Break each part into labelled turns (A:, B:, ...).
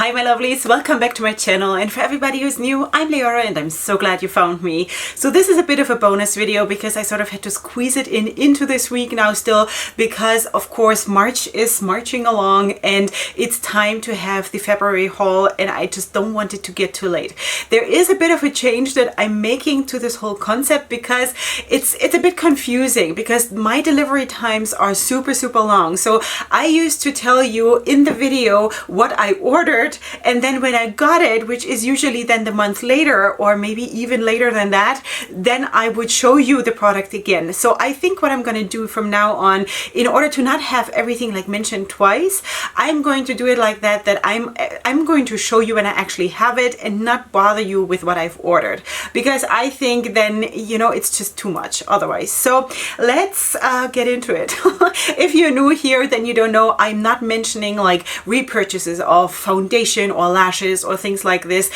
A: Hi my lovelies, welcome back to my channel, and for everybody who's new, I'm Leorah and I'm so glad you found me. So this is a bit of a bonus video because I sort of had to squeeze it into this week now still, because of course March is marching along and it's time to have the February haul, and I just don't want it to get too late. There is a bit of a change that I'm making to this whole concept because it's a bit confusing because my delivery times are super long. So I used to tell you in the video what I ordered, and then when I got it, which is usually then the month later or maybe even later than that, then I would show you the product again. So I think what I'm going to do from now on, in order to not have everything like mentioned twice, I'm going to do it like that I'm going to show you when I actually have it and not bother you with what I've ordered, because I think then, you know, it's just too much otherwise. So let's get into it. If you're new here, then you don't know, I'm not mentioning like repurchases of foundation or lashes or things like this,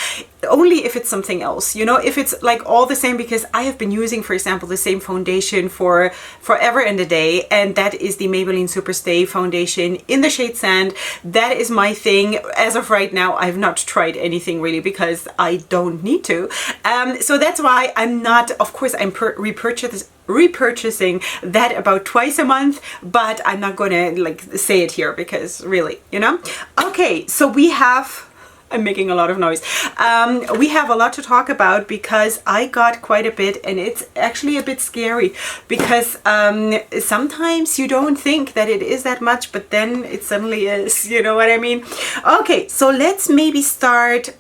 A: only if it's something else, you know, if it's like all the same, because I have been using, for example, the same foundation for forever and a day, and that is the Maybelline Superstay foundation in the shade Sand. That is my thing. As of right now, I've not tried anything really because I don't need to. So that's why I'm not, of course, I'm repurchasing that about twice a month, but I'm not gonna like say it here because really, you know. Okay, so we have, I'm making a lot of noise. We have a lot to talk about because I got quite a bit, and it's actually a bit scary because sometimes you don't think that it is that much, but then it suddenly is, you know what I mean? Okay, so let's maybe start,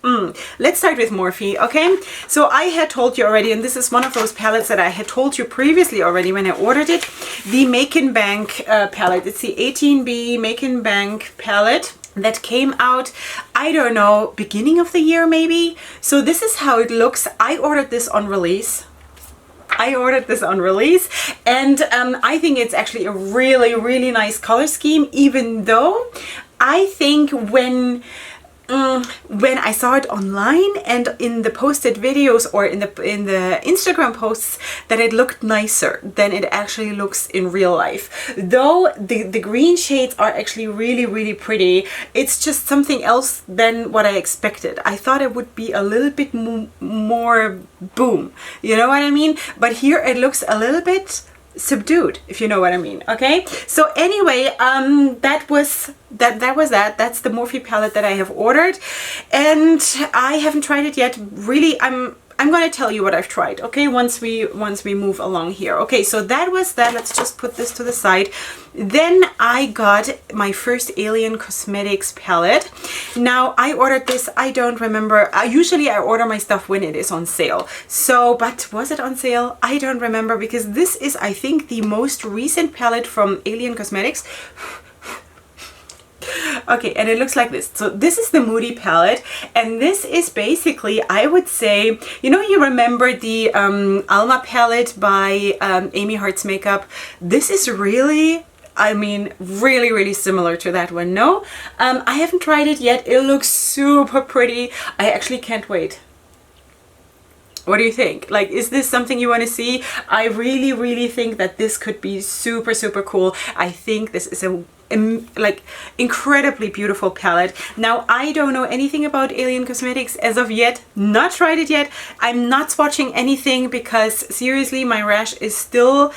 A: let's start with Morphe, okay? So I had told you already, and this is one of those palettes that I had told you previously already when I ordered it, the Makin Bank palette. It's the 18B Makin Bank palette that came out, I don't know, beginning of the year maybe. So this is how it looks. I ordered this on release. And I think it's actually a really nice color scheme, even though I think when I saw it online and in the posted videos or in the Instagram posts, that it looked nicer than it actually looks in real life. Though the green shades are actually really pretty, it's just something else than what I expected. I thought it would be a little bit more boom, you know what I mean? But here it looks a little bit subdued, if you know what I mean. Okay, so anyway, that's the Morphe palette that I have ordered, and I haven't tried it yet. Really, I'm gonna tell you what I've tried, okay, once we move along here. Okay, so that was that. Let's just put this to the side. Then I got my first Alien Cosmetics palette. Now I ordered this, I don't remember, usually I order my stuff when it is on sale. So, but was it on sale? I don't remember, because this is, I think, the most recent palette from Alien Cosmetics. Okay, and it looks like this. So this is the Moody Palette, and this is basically, I would say, you know, you remember the Alma palette by Amy Hart's Makeup? This is really, I mean, really similar to that one. No, I haven't tried it yet. It looks super pretty. I actually can't wait. What do you think? Like, is this something you want to see? I really think that this could be super cool. I think this is a like incredibly beautiful palette. Now I don't know anything about Alien Cosmetics as of yet, not tried it yet. I'm not swatching anything because seriously my rash is still,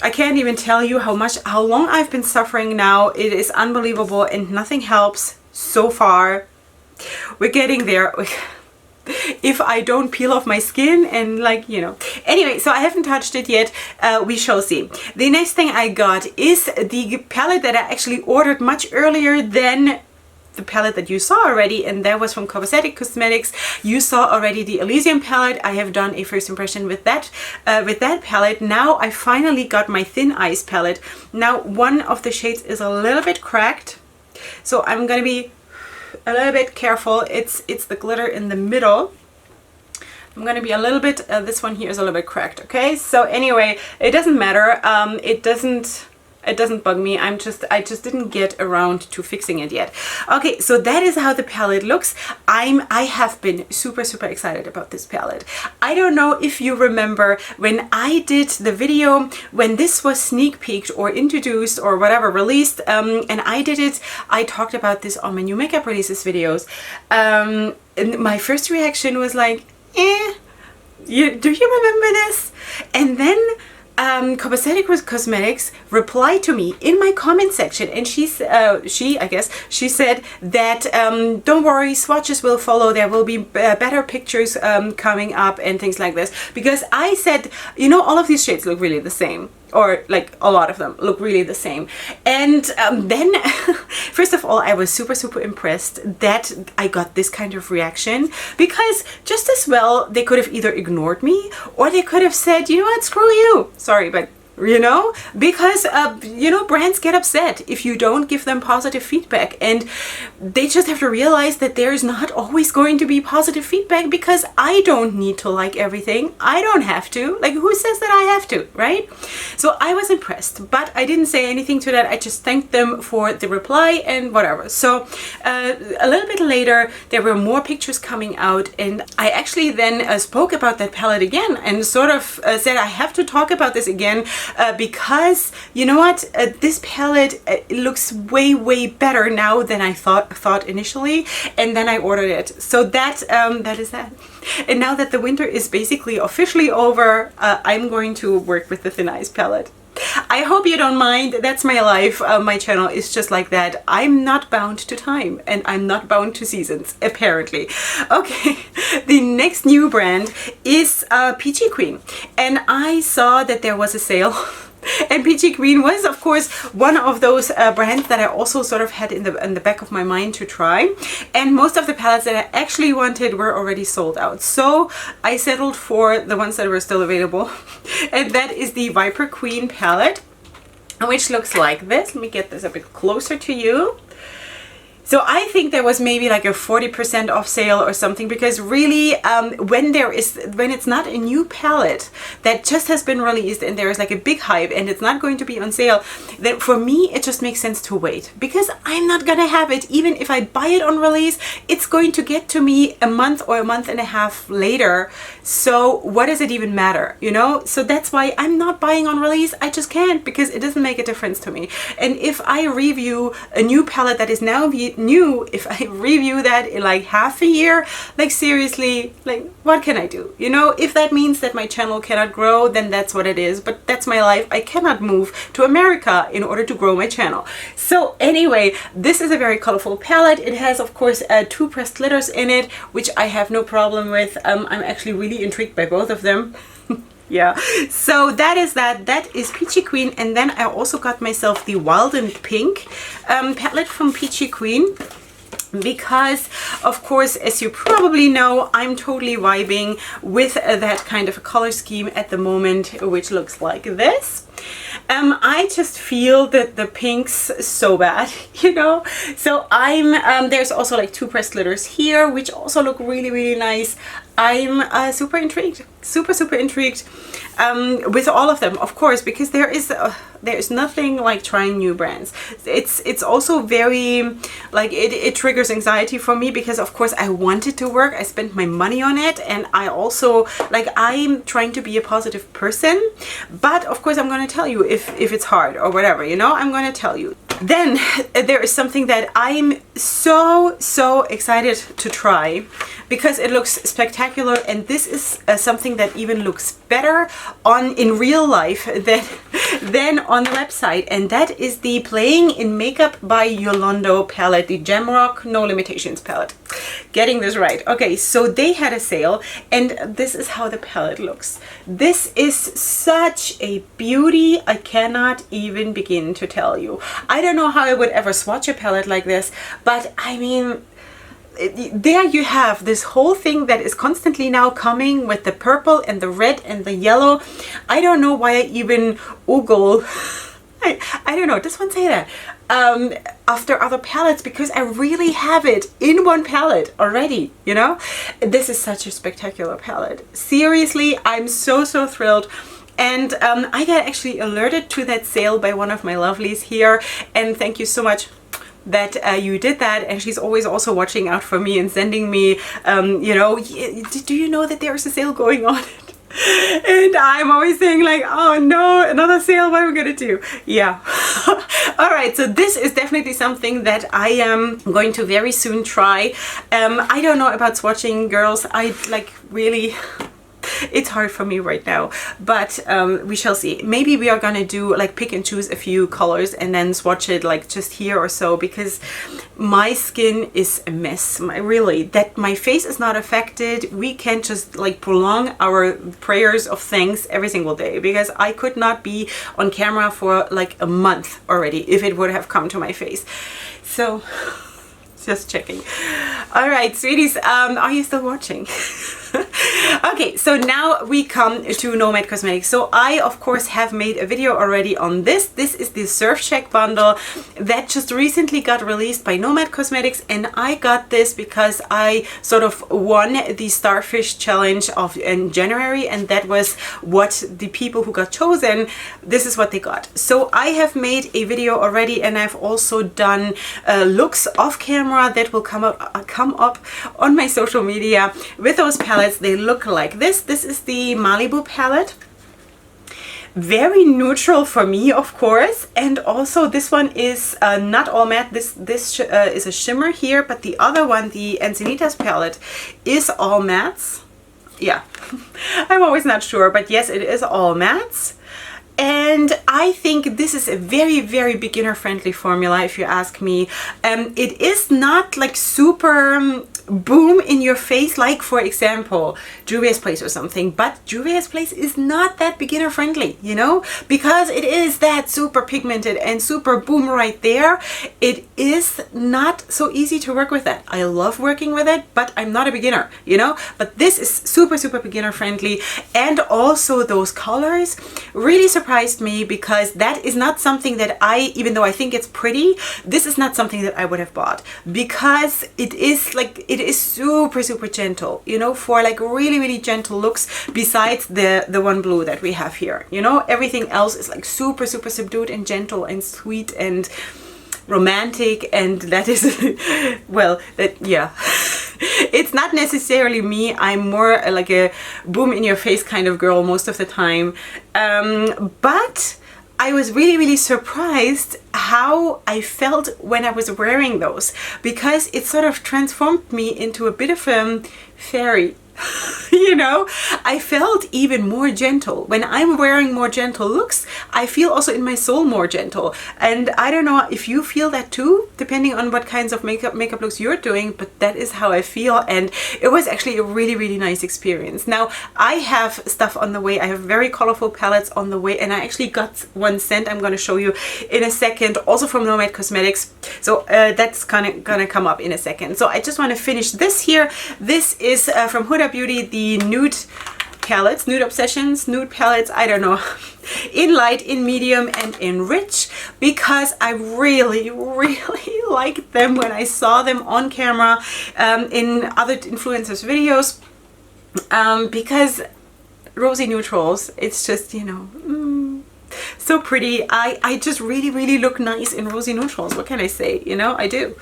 A: I can't even tell you how long I've been suffering now. It is unbelievable and nothing helps so far. We're getting there. If I don't peel off my skin and, like, you know. Anyway, so I haven't touched it yet. We shall see. The next thing I got is the palette that I actually ordered much earlier than the palette that you saw already, and that was from Copacetic Cosmetics. You saw already the Elysium palette. I have done a first impression with that palette. Now I finally got my Thin Ice palette. Now one of the shades is a little bit cracked, so I'm gonna be a little bit careful. It's the glitter in the middle. I'm gonna be a little bit, this one here is a little bit cracked, okay? So anyway, it doesn't matter. It doesn't It doesn't bug me. I just didn't get around to fixing it yet. Okay, so that is how the palette looks. I have been super excited about this palette. I don't know if you remember when I did the video when this was sneak peeked or introduced or whatever, released, and I did it. I talked about this on my new makeup releases videos. And my first reaction was like, do you remember this? And then Copacetic Cosmetics replied to me in my comment section, and she said that don't worry, swatches will follow. There will be better pictures coming up and things like this, because I said, you know, all of these shades look really the same, or like a lot of them look really the same. And then first of all, I was super impressed that I got this kind of reaction, because just as well they could have either ignored me or they could have said, you know what, screw you, sorry, but you know, because you know, brands get upset if you don't give them positive feedback, and they just have to realize that there's not always going to be positive feedback, because I don't need to like everything. I don't have to. Like, who says that I have to, right? So I was impressed, but I didn't say anything to that. I just thanked them for the reply and whatever. So a little bit later there were more pictures coming out, and I actually then spoke about that palette again and sort of said I have to talk about this again, because you know what, this palette looks way better now than I thought initially, and then I ordered it. So that is that. And now that the winter is basically officially over, I'm going to work with the Thin Ice palette. I hope you don't mind. That's my life. My channel is just like that. I'm not bound to time, and I'm not bound to seasons, apparently. Okay, the next new brand is Peachy Queen, and I saw that there was a sale. And Peachy Queen was, of course, one of those brands that I also sort of had in the back of my mind to try. And most of the palettes that I actually wanted were already sold out. So I settled for the ones that were still available. And that is the Viper Queen palette, which looks like this. Let me get this a bit closer to you. So I think there was maybe like a 40% off sale or something, because really when it's not a new palette that just has been released and there is like a big hype and it's not going to be on sale, then for me it just makes sense to wait, because I'm not gonna have it. Even if I buy it on release, it's going to get to me a month or a month and a half later. So what does it even matter, you know? So that's why I'm not buying on release. I just can't, because it doesn't make a difference to me. And if I review a new palette that is now new, if I review that in like half a year, like seriously, like what can I do? You know, if that means that my channel cannot grow, then that's what it is. But that's my life. I cannot move to America in order to grow my channel. So anyway, this is a very colorful palette. It has, of course, 2 pressed glitters in it, which I have no problem with. I'm actually really intrigued by both of them. Yeah, so that is Peachy Queen. And then I also got myself the Wild and Pink palette from Peachy Queen, because of course, as you probably know, I'm totally vibing with that kind of a color scheme at the moment, which looks like this. I just feel that the pinks so bad, you know. So there's also like 2 pressed glitters here, which also look really nice. I'm super intrigued, super intrigued with all of them, of course, because there's nothing like trying new brands. It's also very like it triggers anxiety for me, because of course I want it to work. I spent my money on it, and I also like, I'm trying to be a positive person, but of course I'm going to tell you if it's hard or whatever, you know. I'm going to tell you. Then there is something that I'm so excited to try, because it looks spectacular, and this is something that even looks better in real life than on the website, and that is the Playing in Makeup by Yolanda palette, the Jamrock No Limitations palette. Getting this right. Okay, so they had a sale, and this is how the palette looks. This is such a beauty. I cannot even begin to tell you. I don't know how I would ever swatch a palette like this, but I mean, there you have this whole thing that is constantly now coming with the purple and the red and the yellow. I don't know why I even oogle. I don't know, does one say that? After other palettes, because I really have it in one palette already, you know. This is such a spectacular palette. Seriously, I'm so thrilled. And I got actually alerted to that sale by one of my lovelies here, and thank you so much that you did that. And she's always also watching out for me and sending me, you know, do you know that there's a sale going on? And I'm always saying like, oh no, another sale, what am I gonna do? Yeah. All right, so this is definitely something that I am going to very soon try. I don't know about swatching, girls. I like really, it's hard for me right now, but we shall see. Maybe we are gonna do like pick and choose a few colors and then swatch it like just here or so, because my skin is a mess. My face is not affected. We can't just like prolong our prayers of thanks every single day, because I could not be on camera for like a month already if it would have come to my face. So just checking. All right, sweeties, are you still watching? Okay, so now we come to Nomad Cosmetics. So I, of course, have made a video already on this. This is the Surf Check bundle that just recently got released by Nomad Cosmetics, and I got this because I sort of won the Starfish Challenge in January, and that was what the people who got chosen, this is what they got. So I have made a video already, and I've also done looks off camera that will come up on my social media with those palettes. They look like this. This is the Malibu palette. Very neutral for me, of course. And also this one is not all matte. This is a shimmer here, but the other one, the Encinitas palette, is all mattes. Yeah, I'm always not sure, but yes, it is all mattes. And I think this is a very, very beginner friendly formula, if you ask me. It is not like super boom in your face, like for example Juvia's Place or something, but Juvia's Place is not that beginner friendly, you know, because it is that super pigmented and super boom right there. It is not so easy to work with that. I love working with it, but I'm not a beginner, you know. But this is super, super beginner friendly. And also those colors really surprised me, because that is not something that even though I think it's pretty, this is not something that I would have bought, because it is like, it is super, super gentle, you know, for like really, really gentle looks, besides the one blue that we have here, you know. Everything else is like super, super subdued and gentle and sweet and romantic, and that is well, that, yeah. It's not necessarily me. I'm more like a boom in your face kind of girl most of the time, but I was really, really surprised how I felt when I was wearing those, because it sort of transformed me into a bit of a fairy. You know, I felt even more gentle. When I'm wearing more gentle looks, I feel also in my soul more gentle. And I don't know if you feel that too, depending on what kinds of makeup looks you're doing, but that is how I feel. And it was actually a really, really nice experience. Now, I have stuff on the way. I have very colorful palettes on the way, and I actually got one scent I'm going to show you in a second, also from Nomad Cosmetics. So that's gonna come up in a second. So I just want to finish this here. This is from Huda Beauty, the Nude Palettes, Nude Obsessions, Nude Palettes, I don't know, in light, in medium, and in rich, because I really, really liked them when I saw them on camera in other influencers' videos, because rosy neutrals, it's just, you know, so pretty. I just really, really look nice in rosy neutrals. What can I say? You know, I do.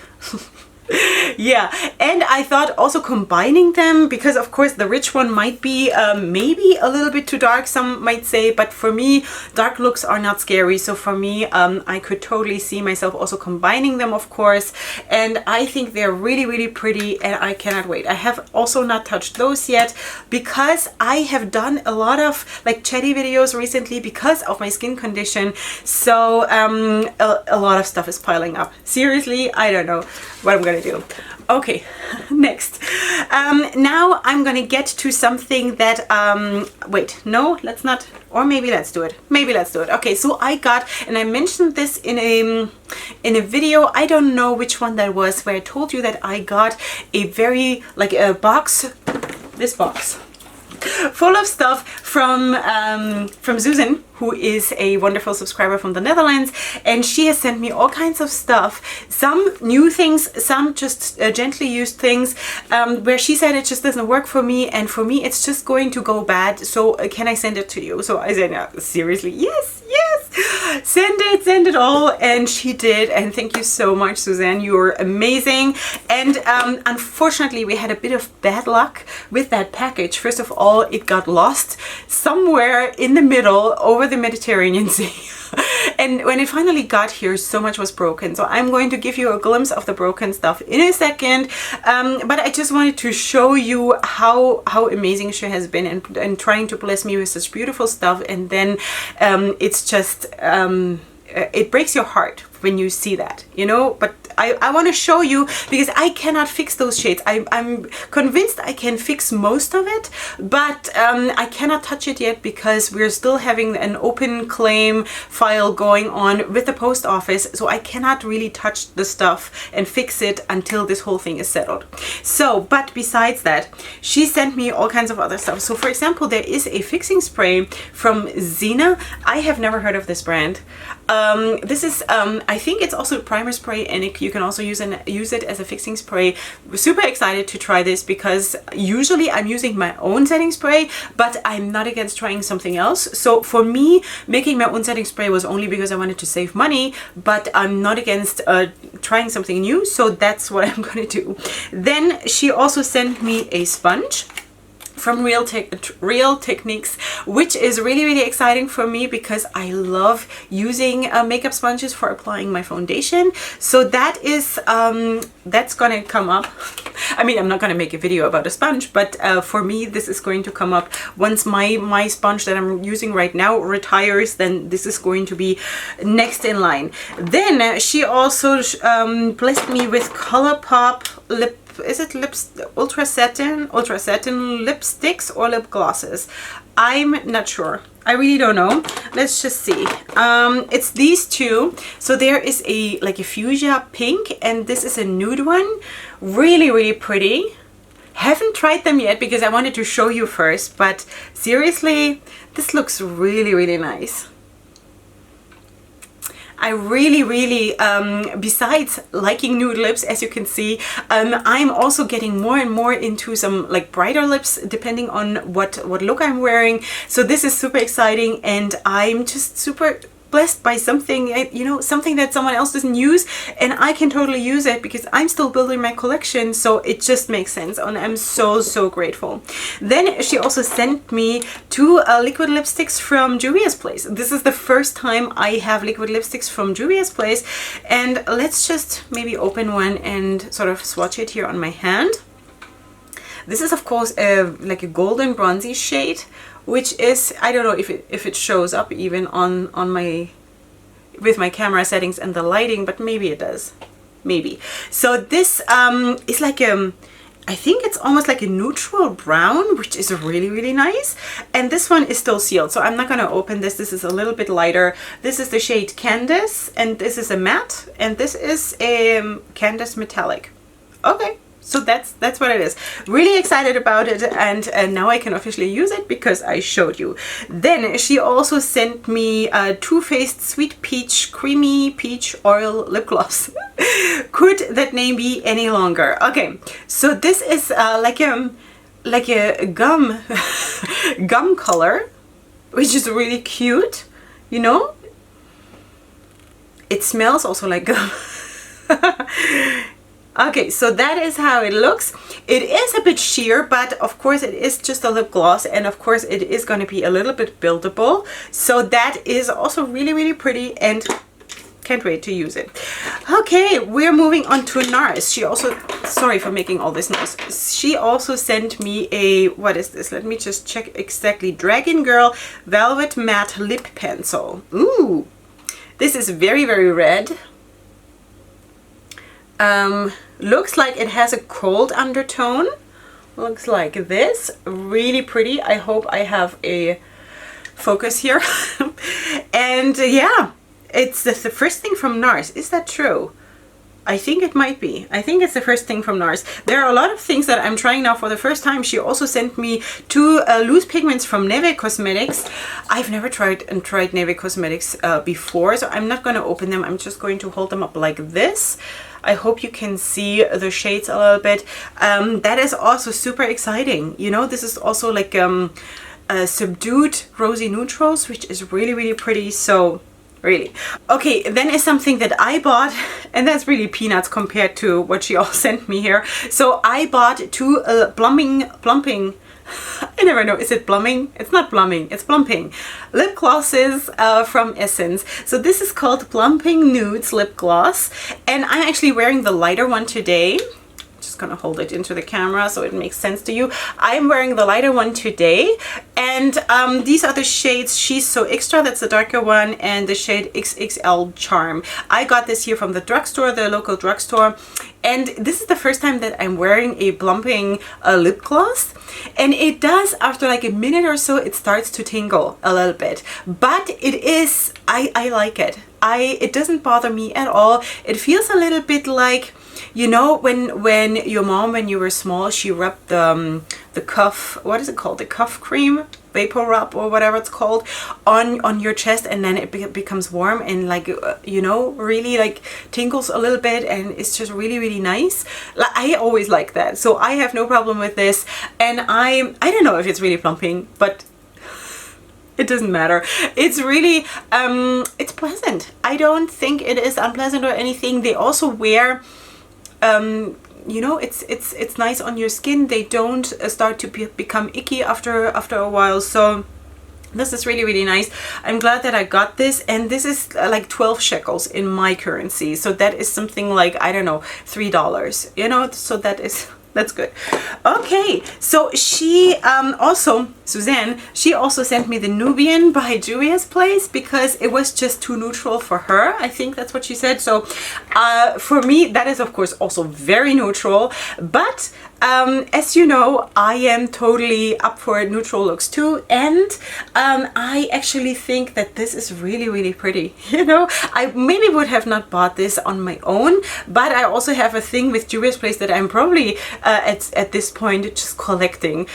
A: Yeah, and I thought also combining them, because of course the rich one might be maybe a little bit too dark, some might say, but for me dark looks are not scary. So for me I could totally see myself also combining them, of course, and I think they're really, really pretty, and I cannot wait. I have also not touched those yet, because I have done a lot of like Chatty videos recently because of my skin condition. So a lot of stuff is piling up. Seriously, I don't know what I'm gonna do. Okay, next. Now I'm gonna get to something that wait, no, let's not, or maybe let's do it. Maybe let's do it. Okay, so I got, and I mentioned this in a video, I don't know which one that was, where I told you that I got a very, like a box, this box. full of stuff from Susan, who is a wonderful subscriber from the Netherlands, and she has sent me all kinds of stuff, some new things, some just gently used things, where she said it just doesn't work for me, and for me it's just going to go bad, so can I send it to you? So I said, no, seriously, yes, yes, send it all, and she did, and thank you so much, Suzanne, you're amazing. And unfortunately we had a bit of bad luck with that package. First of all, it got lost somewhere in the middle over the Mediterranean Sea. And when it finally got here, so much was broken. So I'm going to give you a glimpse of the broken stuff in a second. But I just wanted to show you how amazing she has been and trying to bless me with such beautiful stuff. And then it's just, it breaks your heart when you see that, you know, but I want to show you because I cannot fix those shades. I'm convinced I can fix most of it, but I cannot touch it yet because we're still having an open claim file going on with the post office, so I cannot really touch the stuff and fix it until this whole thing is settled. So, but besides that, she sent me all kinds of other stuff. So for example, there is a fixing spray from Zena. I have never heard of this brand. This is, I think it's also a primer spray, and you can also use it as a fixing spray. Super excited to try this because usually I'm using my own setting spray, but I'm not against trying something else. So for me, making my own setting spray was only because I wanted to save money, but I'm not against trying something new. So that's what I'm going to do. Then she also sent me a sponge from Real Techniques, which is really exciting for me because I love using makeup sponges for applying my foundation. So that is that's gonna come up. I mean, I'm not gonna make a video about a sponge, but for me this is going to come up once my sponge that I'm using right now retires. Then this is going to be next in line. Then she also blessed me with ColourPop lip, is it lips, ultra satin lipsticks or lip glosses? I'm not sure. I really don't know. Let's just see. It's these two. So there is a like a fuchsia pink, and this is a nude one. Really pretty. Haven't tried them yet because I wanted to show you first, but seriously, this looks really nice. I really, besides liking nude lips, as you can see, I'm also getting more and more into some like brighter lips depending on what look I'm wearing. So this is super exciting, and I'm just super blessed by something, you know, something that someone else doesn't use, and I can totally use it because I'm still building my collection, so it just makes sense, and I'm so grateful. Then she also sent me two liquid lipsticks from Juvia's Place. This is the first time I have liquid lipsticks from Juvia's Place, and let's just maybe open one and sort of swatch it here on my hand. This is of course like a golden bronzy shade, which is, I don't know if it shows up even on my, with my camera settings and the lighting, but maybe it does, maybe. So this is like I think it's almost like a neutral brown, which is really nice, and this one is still sealed, so I'm not going to open this. This is a little bit lighter. This is the shade Candace, and this is a matte, and this is a Candace metallic. Okay. So that's what it is. Really excited about it, and now I can officially use it because I showed you. Then she also sent me a Too Faced Sweet Peach Creamy Peach Oil Lip Gloss. Could that name be any longer? Okay, so this is like a gum color, which is really cute. You know, it smells also like gum. Okay, so that is how it looks. It is a bit sheer, but of course it is just a lip gloss, and of course it is going to be a little bit buildable. So that is also really pretty, and can't wait to use it. Okay, we're moving on to NARS. She also, sorry for making all this noise. She also sent me a, what is this? Let me just check exactly. Dragon Girl Velvet Matte Lip Pencil. Ooh, this is very red. Looks like it has a cold undertone. Looks like this. Really pretty. I hope I have a focus here. And yeah, it's the first thing from NARS. Is that true? I think it might be. I think it's the first thing from NARS. There are a lot of things that I'm trying now for the first time. She also sent me 2 loose pigments from Nude Cosmetics. I've never tried Nude Cosmetics before, so I'm not going to open them. I'm just going to hold them up like this. I hope you can see the shades a little bit. That is also super exciting. You know, this is also like subdued rosy neutrals, which is really, really pretty. So really. Okay, then is something that I bought, and that's really peanuts compared to what she all sent me here. So I bought 2 plumping, I never know, is it plumbing? It's not plumbing, it's plumping. Lip glosses from Essence. So this is called Plumping Nudes Lip Gloss, and I'm actually wearing the lighter one today. Just gonna hold it into the camera so it makes sense to you. I'm wearing the lighter one today, and these are the shades She's So Extra, that's the darker one, and the shade XXL Charm. I got this here from the drugstore, the local drugstore, and this is the first time that I'm wearing a plumping lip gloss, and it does, after like a minute or so, it starts to tingle a little bit, but it is, I like it. It doesn't bother me at all. It feels a little bit like, you know, when your mom, when you were small, she rubbed the cuff, what is it called, the cuff cream, vapor rub or whatever it's called, on your chest, and then it becomes warm and like you know, really like tingles a little bit, and it's just really, really nice. Like, I always like that, so I have no problem with this, and I don't know if it's really plumping, but it doesn't matter. It's really it's pleasant. I don't think it is unpleasant or anything. They also wear you know, it's nice on your skin. They don't start to become icky after a while. So this is really, really nice. I'm glad that I got this, and this is like 12 shekels in my currency. So that is something like, I don't know, $3, you know, so that's good. Okay, so she also, Suzanne, she also sent me the Nubian by Julia's Place because it was just too neutral for her. I think that's what she said. So for me, that is of course also very neutral, but as you know, I am totally up for neutral looks too, and I actually think that this is really, really pretty. You know, I maybe would have not bought this on my own, but I also have a thing with Julia's Place that I'm probably at this point just collecting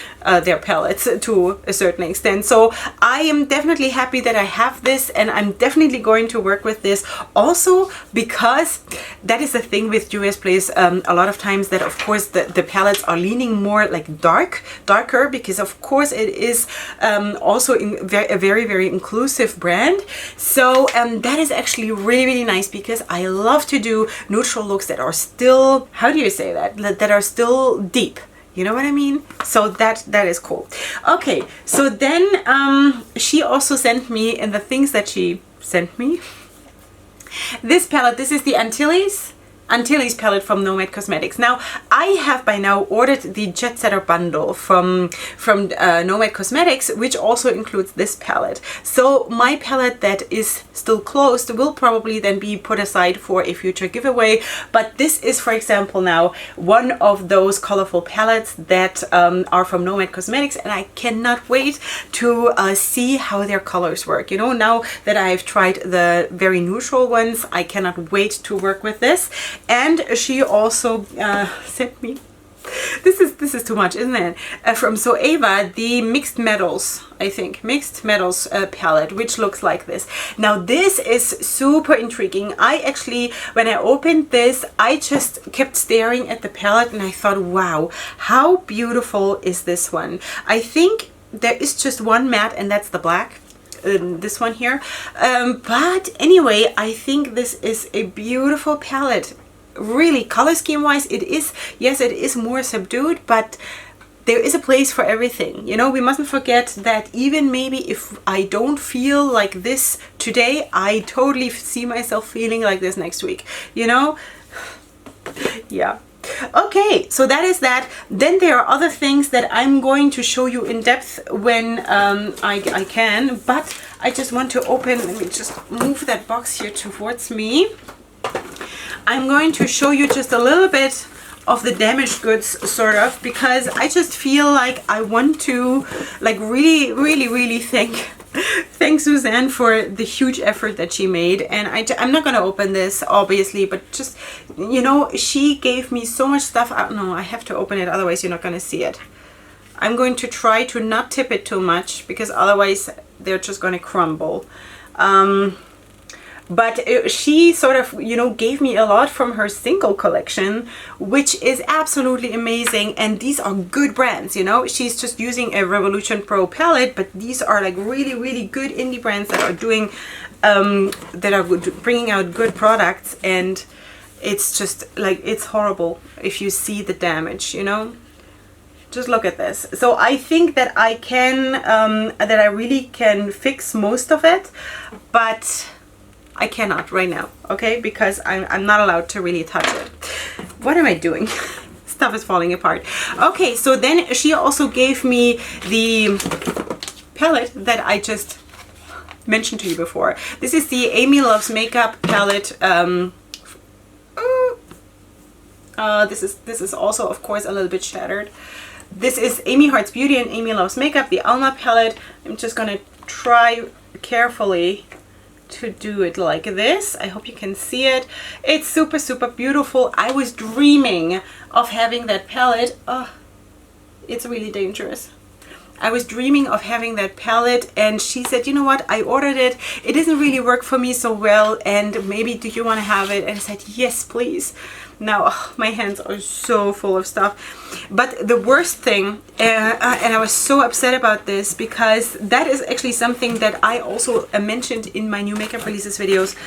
A: their palettes to a certain extent. So I am definitely happy that I have this, and I'm definitely going to work with this also, because that is the thing with Julia's Place a lot of times, that of course the palettes are leaning more like darker, because of course it is also a very, very inclusive brand. So that is actually really, really nice, because I love to do neutral looks that are still, how do you say that are still deep. You know what I mean? So that is cool. Okay, so then she also sent me, in the things that she sent me, this palette. This is the Antilles palette from Nomad Cosmetics. Now, I have by now ordered the Jet Setter bundle from Nomad Cosmetics, which also includes this palette. So my palette that is still closed will probably then be put aside for a future giveaway. But this is, for example, now one of those colorful palettes that are from Nomad Cosmetics, and I cannot wait to see how their colors work. You know, now that I've tried the very neutral ones, I cannot wait to work with this. And she also sent me, this is too much, isn't it? From Zoeva, the Mixed Metals, I think, Mixed Metals palette, which looks like this. Now this is super intriguing. I actually, when I opened this, I just kept staring at the palette and I thought, wow, how beautiful is this one? I think there is just one matte, and that's the black. This one here. But anyway, I think this is a beautiful palette. Really, color scheme wise, it is, yes, it is more subdued, but there is a place for everything. You know, we mustn't forget that even maybe if I don't feel like this today, I totally see myself feeling like this next week, you know? Yeah. Okay, so that is that. Then there are other things that I'm going to show you in depth when I can, but I just want to open, let me just move that box here towards me. I'm going to show you just a little bit of the damaged goods, sort of, because I just feel like I want to like really thank thank Suzanne for the huge effort that she made. And I'm not going to open this, obviously, but just, you know, she gave me so much stuff. No, I have to open it, otherwise you're not going to see it. I'm going to try to not tip it too much, because otherwise they're just going to crumble. She sort of, you know, gave me a lot from her single collection, which is absolutely amazing. And these are good brands, you know. She's just using a Revolution Pro palette, but these are like really, really good indie brands that are doing, bringing out good products. And it's just like, it's horrible if you see the damage, you know. Just look at this. So I think that I can, that I really can fix most of it, but I cannot right now, okay? Because I'm not allowed to really touch it. What am I doing? Stuff is falling apart. Okay, so then she also gave me the palette that I just mentioned to you before. This is the Amy Loves Makeup palette. This is also, of course, a little bit shattered. This is Amy Hearts Beauty and Amy Loves Makeup, the Alma palette. I'm just gonna try carefully to do it like this. I hope you can see it. It's super, super beautiful. I was dreaming of having that palette. Oh, it's really dangerous. I was dreaming of having that palette, and she said, you know what, I ordered it. It doesn't really work for me so well, and maybe do you want to have it? And I said, yes, please. Now, my hands are so full of stuff. But the worst thing, and I was so upset about this, because that is actually something that I also mentioned in my new makeup releases videos.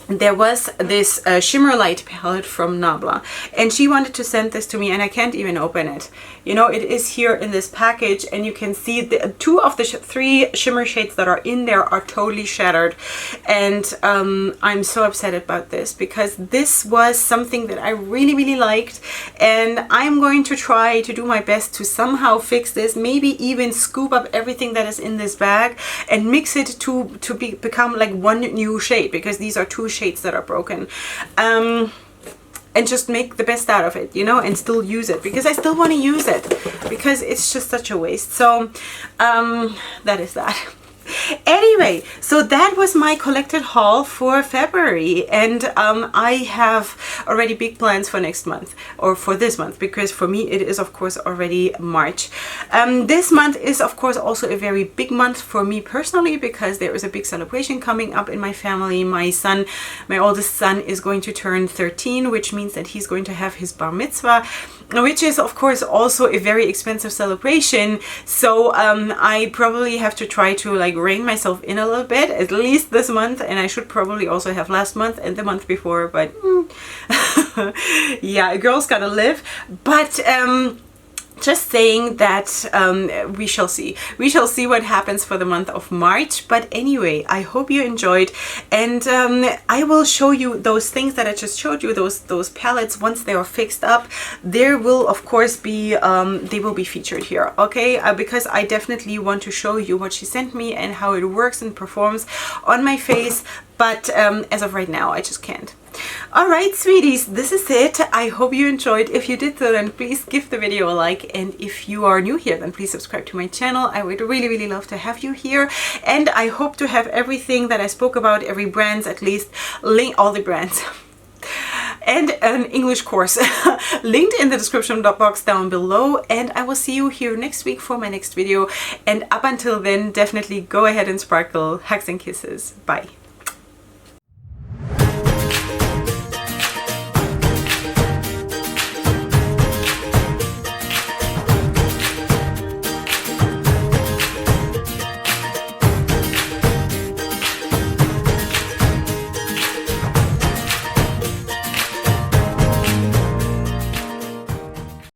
A: There was this shimmer light palette from Nabla, and she wanted to send this to me, and I can't even open it. You know, it is here in this package, and you can see the two of the three shimmer shades that are in there are totally shattered. And I'm so upset about this, because this was something that I really, really liked, and I'm going to try to do my best to somehow fix this, maybe even scoop up everything that is in this bag and mix it to become like one new shade, because these are two shades that are broken, and just make the best out of it, you know, and still use it, because I still want to use it, because it's just such a waste. So that is that. Anyway, so that was my collected haul for February, and I have already big plans for next month, or for this month, because for me it is of course already March. This month is of course also a very big month for me personally, because there is a big celebration coming up in my family. My son, my oldest son, is going to turn 13, which means that he's going to have his bar mitzvah, which is of course also a very expensive celebration. So I probably have to try to like rein myself in a little bit, at least this month, and I should probably also have last month and the month before, but yeah, a girl's gotta live. But just saying that we shall see. We shall see what happens for the month of March. But anyway, I hope you enjoyed, and I will show you those things that I just showed you, those palettes, once they are fixed up. There will of course be they will be featured here, okay? Because I definitely want to show you what she sent me and how it works and performs on my face. But as of right now, I just can't. Alright, sweeties, this is it. I hope you enjoyed. If you did so, then please give the video a like, and if you are new here, then please subscribe to my channel. I would really, really love to have you here, and I hope to have everything that I spoke about, every brands at least, all the brands and an English course linked in the description box down below. And I will see you here next week for my next video, and up until then, definitely go ahead and sparkle. Hugs and kisses. Bye.